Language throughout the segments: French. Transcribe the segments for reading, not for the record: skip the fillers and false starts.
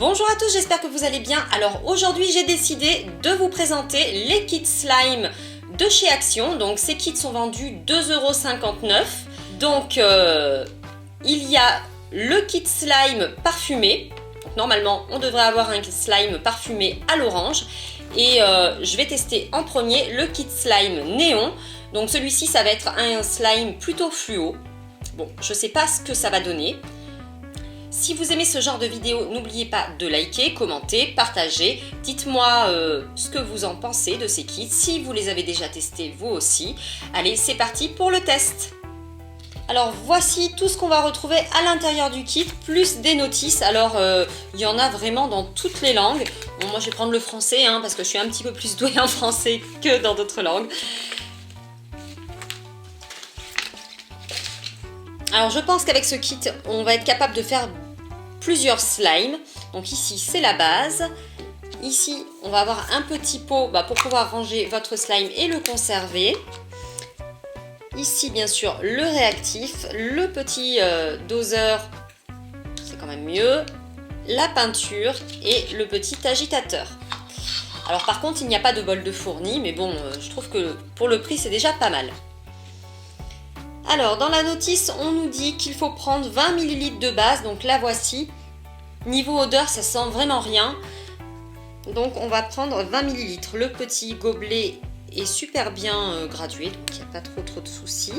Bonjour à tous, j'espère que vous allez bien. Alors aujourd'hui j'ai décidé de vous présenter les kits slime de chez Action. Donc ces kits sont vendus 2,59 €. Donc il y a le kit slime parfumé. Donc, normalement on devrait avoir un slime parfumé à l'orange. Et je vais tester en premier le kit slime néon. Donc celui-ci ça va être un slime plutôt fluo. Bon, je sais pas ce que ça va donner. Si vous aimez ce genre de vidéo, n'oubliez pas de liker, commenter, partager. Dites-moi ce que vous en pensez de ces kits, si vous les avez déjà testés vous aussi. Allez, c'est parti pour le test. Alors voici tout ce qu'on va retrouver à l'intérieur du kit, plus des notices. Alors il y en a vraiment dans toutes les langues. Bon, moi je vais prendre le français parce que je suis un petit peu plus douée en français que dans d'autres langues. Alors je pense qu'avec ce kit, on va être capable de faire plusieurs slimes. Donc ici, c'est la base. Ici, on va avoir un petit pot pour pouvoir ranger votre slime et le conserver. Ici, bien sûr, le réactif, le petit doseur, c'est quand même mieux, la peinture et le petit agitateur. Alors par contre, il n'y a pas de bol de fourni, mais bon, je trouve que pour le prix, c'est déjà pas mal. Alors, dans la notice, on nous dit qu'il faut prendre 20 ml de base, donc la voici. Niveau odeur, ça sent vraiment rien. Donc, on va prendre 20 ml. Le petit gobelet est super bien gradué, donc il n'y a pas trop de soucis.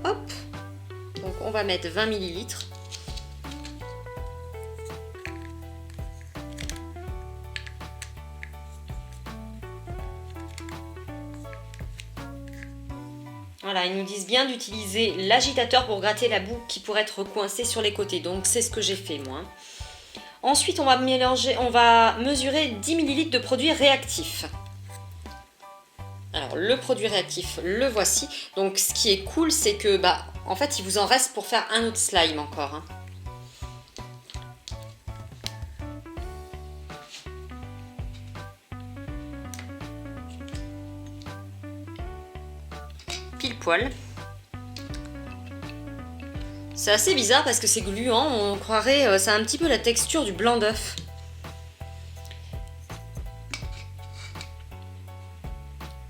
Hop. Donc, on va mettre 20 ml. Voilà, ils nous disent bien d'utiliser l'agitateur pour gratter la boue qui pourrait être coincée sur les côtés. Donc c'est ce que j'ai fait moi. Ensuite, on va mesurer 10 ml de produit réactif. Alors le produit réactif, le voici. Donc ce qui est cool, c'est que en fait, il vous en reste pour faire un autre slime encore. Pile poil. C'est assez bizarre parce que c'est gluant, on croirait ça a un petit peu la texture du blanc d'œuf.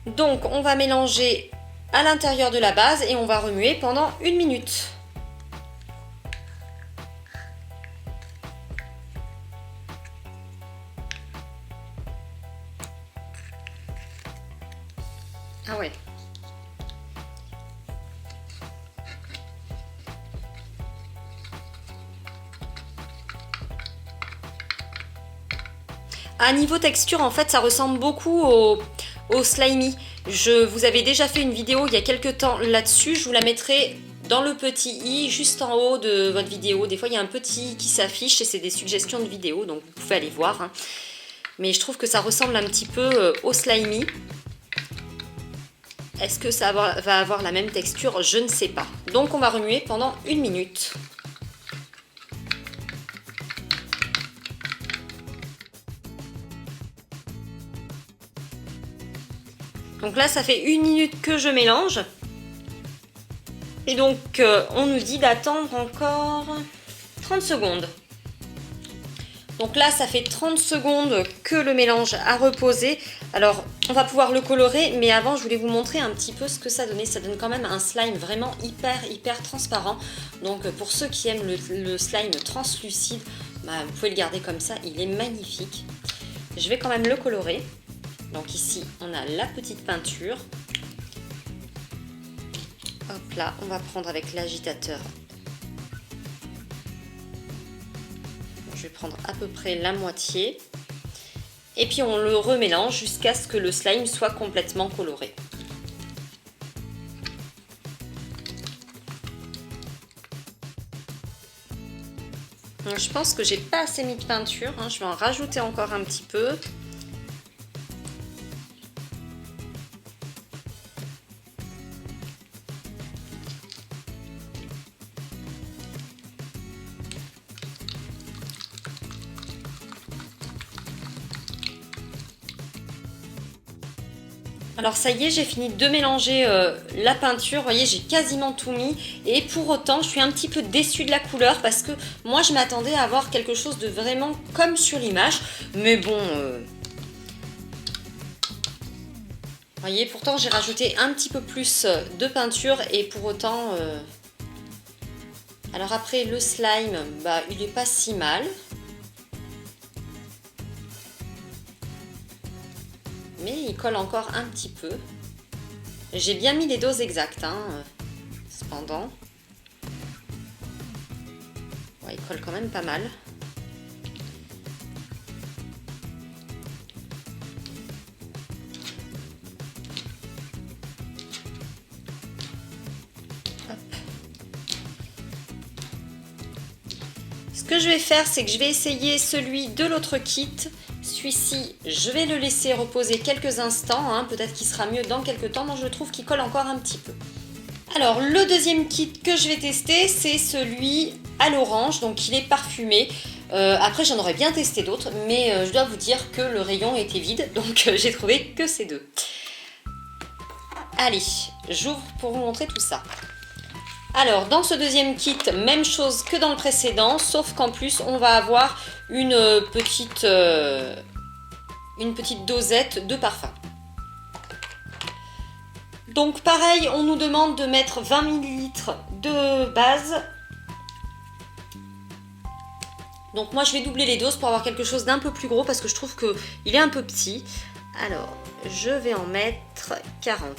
Donc on va mélanger à l'intérieur de la base et on va remuer pendant 1 minute. Ah ouais. À niveau texture, en fait, ça ressemble beaucoup au slimy. Je vous avais déjà fait une vidéo il y a quelques temps là-dessus. Je vous la mettrai dans le petit i, juste en haut de votre vidéo. Des fois, il y a un petit i qui s'affiche et c'est des suggestions de vidéos, donc vous pouvez aller voir. Mais je trouve que ça ressemble un petit peu au slimy. Est-ce que ça va avoir la même texture? Je ne sais pas. Donc, on va remuer pendant 1 minute. Donc là, ça fait 1 minute que je mélange. Et donc, on nous dit d'attendre encore 30 secondes. Donc là, ça fait 30 secondes que le mélange a reposé. Alors, on va pouvoir le colorer. Mais avant, je voulais vous montrer un petit peu ce que ça donnait. Ça donne quand même un slime vraiment hyper transparent. Donc, pour ceux qui aiment le slime translucide, vous pouvez le garder comme ça. Il est magnifique. Je vais quand même le colorer. Donc ici, on a la petite peinture. Hop là, on va prendre avec l'agitateur. Je vais prendre à peu près la moitié. Et puis on le remélange jusqu'à ce que le slime soit complètement coloré. Donc, je pense que j'ai pas assez mis de peinture. Je vais en rajouter encore un petit peu. Alors ça y est, j'ai fini de mélanger la peinture. Vous voyez, j'ai quasiment tout mis. Et pour autant, je suis un petit peu déçue de la couleur parce que moi, je m'attendais à avoir quelque chose de vraiment comme sur l'image. Mais bon... Vous voyez, pourtant, j'ai rajouté un petit peu plus de peinture et pour autant... Alors après, le slime, bah, il est pas si mal. Mais il colle encore un petit peu. J'ai bien mis les doses exactes, hein, cependant. Ouais, il colle quand même pas mal. Hop. Ce que je vais faire, c'est que je vais essayer celui de l'autre kit. Celui-ci, je vais le laisser reposer quelques instants, hein, peut-être qu'il sera mieux dans quelques temps, mais je trouve qu'il colle encore un petit peu. Alors, le deuxième kit que je vais tester, c'est celui à l'orange, donc il est parfumé. Après, j'en aurais bien testé d'autres, mais je dois vous dire que le rayon était vide, donc j'ai trouvé que ces deux. Allez, j'ouvre pour vous montrer tout ça. Alors, dans ce deuxième kit, même chose que dans le précédent, sauf qu'en plus, on va avoir une petite dosette de parfum. Donc pareil, on nous demande de mettre 20 ml de base. Donc moi, je vais doubler les doses pour avoir quelque chose d'un peu plus gros parce que je trouve qu'il est un peu petit. Alors, je vais en mettre 40.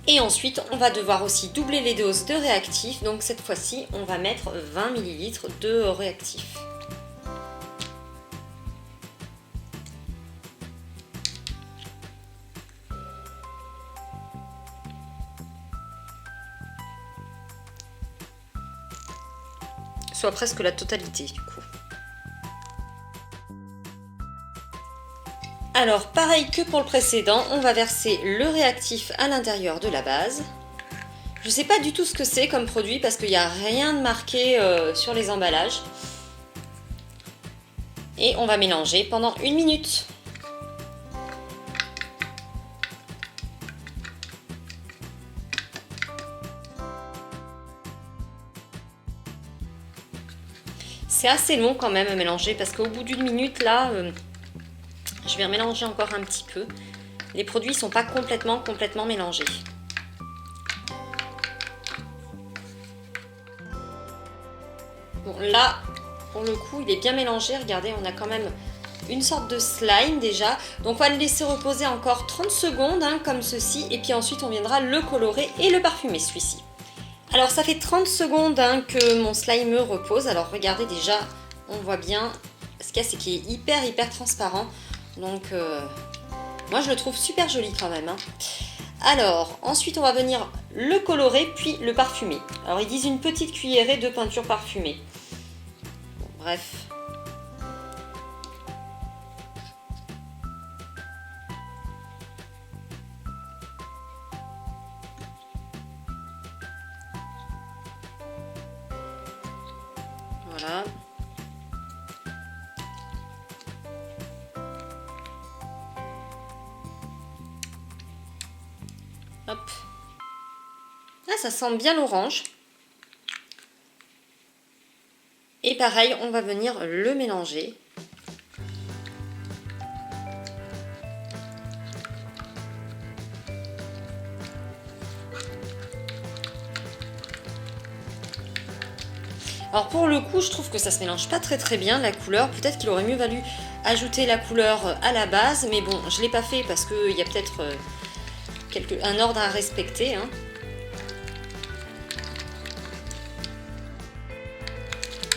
Et ensuite, on va devoir aussi doubler les doses de réactifs. Donc cette fois-ci, on va mettre 20 ml de réactifs. Soit presque la totalité du coup. Alors, pareil que pour le précédent, on va verser le réactif à l'intérieur de la base. Je ne sais pas du tout ce que c'est comme produit parce qu'il n'y a rien de marqué sur les emballages. Et on va mélanger pendant 1 minute. C'est assez long quand même à mélanger parce qu'au bout d'1 minute là... je vais mélanger encore un petit peu. Les produits ne sont pas complètement mélangés. Bon, là, pour le coup, il est bien mélangé. Regardez, on a quand même une sorte de slime déjà. Donc, on va le laisser reposer encore 30 secondes, hein, comme ceci. Et puis ensuite, on viendra le colorer et le parfumer, celui-ci. Alors, ça fait 30 secondes hein, que mon slime repose. Alors, regardez déjà, on voit bien. Ce qu'il y a, c'est qu'il est hyper transparent. Donc, moi, je le trouve super joli quand même. Hein. Alors, ensuite, on va venir le colorer, puis le parfumer. Alors, ils disent une petite cuillerée de peinture parfumée. Bon, bref. Voilà. Hop. Là, ça sent bien l'orange. Et pareil, on va venir le mélanger. Alors pour le coup, je trouve que ça se mélange pas très bien la couleur. Peut-être qu'il aurait mieux valu ajouter la couleur à la base. Mais bon, je ne l'ai pas fait parce qu'il y a peut-être un ordre à respecter. Hein.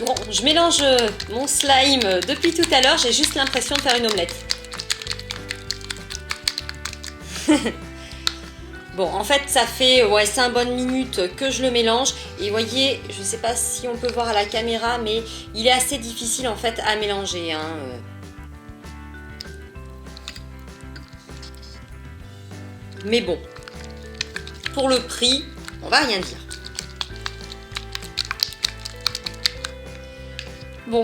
Bon, je mélange mon slime depuis tout à l'heure. J'ai juste l'impression de faire une omelette. Bon, en fait, ça fait 5 bonnes minutes que je le mélange. Et vous voyez, je ne sais pas si on peut voir à la caméra, mais il est assez difficile en fait à mélanger. Hein. Mais bon, pour le prix, on va rien dire. Bon,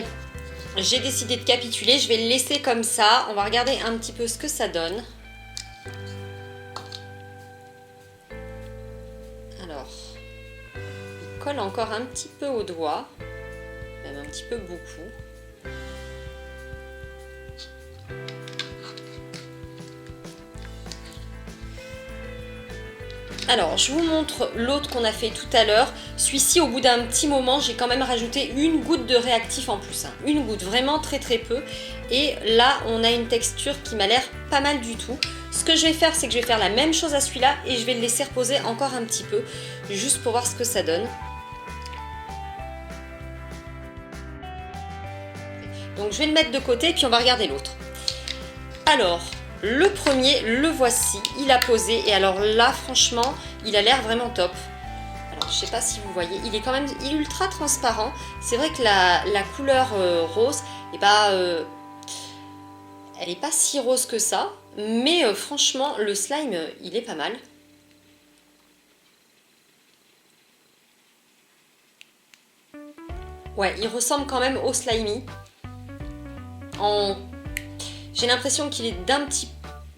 j'ai décidé de capituler. Je vais le laisser comme ça. On va regarder un petit peu ce que ça donne. Alors, il colle encore un petit peu au doigt, même un petit peu beaucoup. Alors, je vous montre l'autre qu'on a fait tout à l'heure. Celui-ci, au bout d'un petit moment, j'ai quand même rajouté une goutte de réactif en plus. Une goutte, vraiment très très peu. Et là, on a une texture qui m'a l'air pas mal du tout. Ce que je vais faire, c'est que je vais faire la même chose à celui-là et je vais le laisser reposer encore un petit peu, juste pour voir ce que ça donne. Donc, je vais le mettre de côté et puis on va regarder l'autre. Alors... le premier, le voici, il a posé et alors là franchement il a l'air vraiment top. Alors je sais pas si vous voyez, il est quand même ultra transparent. C'est vrai que la couleur rose, elle est pas si rose que ça, mais franchement le slime il est pas mal. Ouais, il ressemble quand même au slimy. J'ai l'impression qu'il est d'un petit...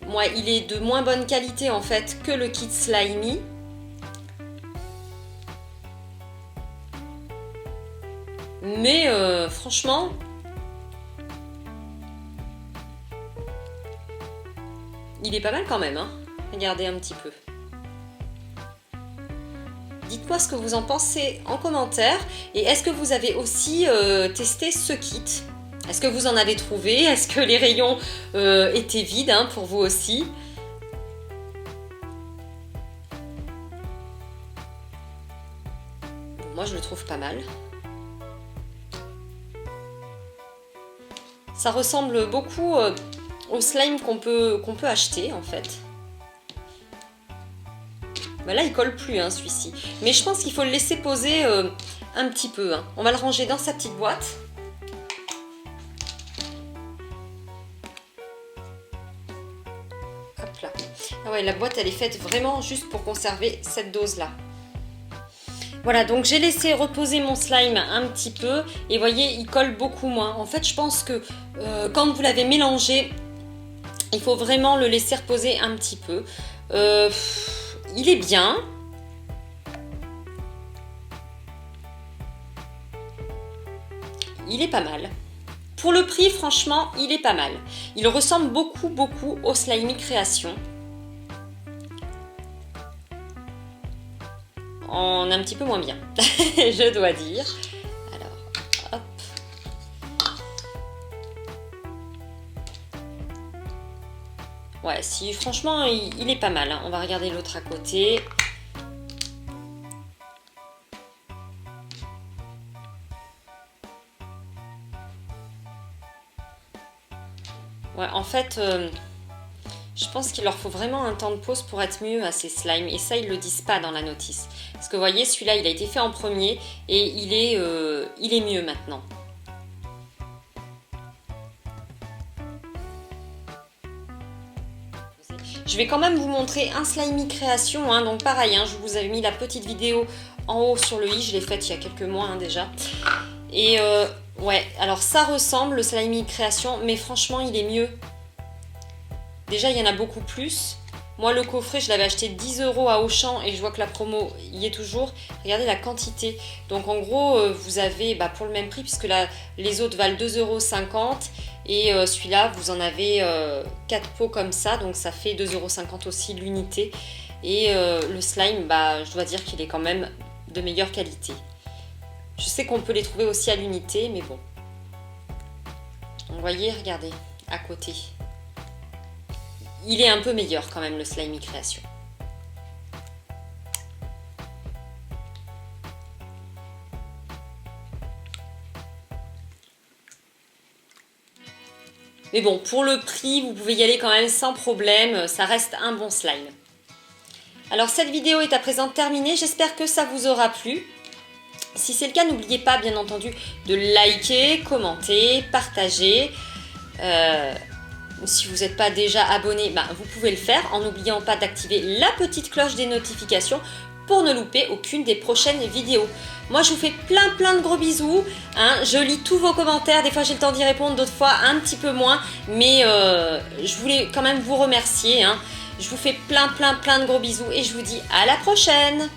Ouais, il est de moins bonne qualité en fait que le kit Slimy. Mais franchement... il est pas mal quand même, hein. Regardez un petit peu. Dites-moi ce que vous en pensez en commentaire. Et est-ce que vous avez aussi testé ce kit ? Est-ce que vous en avez trouvé? Est-ce que les rayons étaient vides pour vous aussi? Bon, moi, je le trouve pas mal. Ça ressemble beaucoup au slime qu'on peut acheter, en fait. Ben là, il colle plus, celui-ci. Mais je pense qu'il faut le laisser poser un petit peu. On va le ranger dans sa petite boîte. Là. Ah ouais, la boîte elle est faite vraiment juste pour conserver cette dose là. Voilà, donc j'ai laissé reposer mon slime un petit peu et voyez, il colle beaucoup moins. En fait, je pense que quand vous l'avez mélangé, il faut vraiment le laisser reposer un petit peu. Il est bien. Il est pas mal. Pour le prix, franchement, il est pas mal. Il ressemble beaucoup au Slimy Création. En un petit peu moins bien, je dois dire. Alors, hop. Ouais, si, franchement, il est pas mal. On va regarder l'autre à côté. Ouais, en fait, je pense qu'il leur faut vraiment un temps de pause pour être mieux à ces slimes. Et ça, ils le disent pas dans la notice. Parce que vous voyez, celui-là, il a été fait en premier et il est mieux maintenant. Je vais quand même vous montrer un Slimy Création. Donc pareil, je vous avais mis la petite vidéo en haut sur le i. Je l'ai faite il y a quelques mois déjà. Et... ouais, alors ça ressemble le Slimy Création, mais franchement, il est mieux. Déjà, il y en a beaucoup plus. Moi, le coffret, je l'avais acheté 10 € à Auchan et je vois que la promo y est toujours. Regardez la quantité. Donc, en gros, vous avez pour le même prix, puisque là, les autres valent 2,50 € et celui-là, vous en avez 4 pots comme ça. Donc, ça fait 2,50 € aussi l'unité. Et le slime, je dois dire qu'il est quand même de meilleure qualité. Je sais qu'on peut les trouver aussi à l'unité, mais bon. Vous voyez, regardez, à côté. Il est un peu meilleur quand même, le Slimy Création. Mais bon, pour le prix, vous pouvez y aller quand même sans problème. Ça reste un bon slime. Alors, cette vidéo est à présent terminée. J'espère que ça vous aura plu. Si c'est le cas, n'oubliez pas, bien entendu, de liker, commenter, partager. Si vous n'êtes pas déjà abonné, vous pouvez le faire en n'oubliant pas d'activer la petite cloche des notifications pour ne louper aucune des prochaines vidéos. Moi, je vous fais plein de gros bisous. Hein. Je lis tous vos commentaires. Des fois, j'ai le temps d'y répondre, d'autres fois, un petit peu moins. Mais je voulais quand même vous remercier. Hein. Je vous fais plein de gros bisous et je vous dis à la prochaine.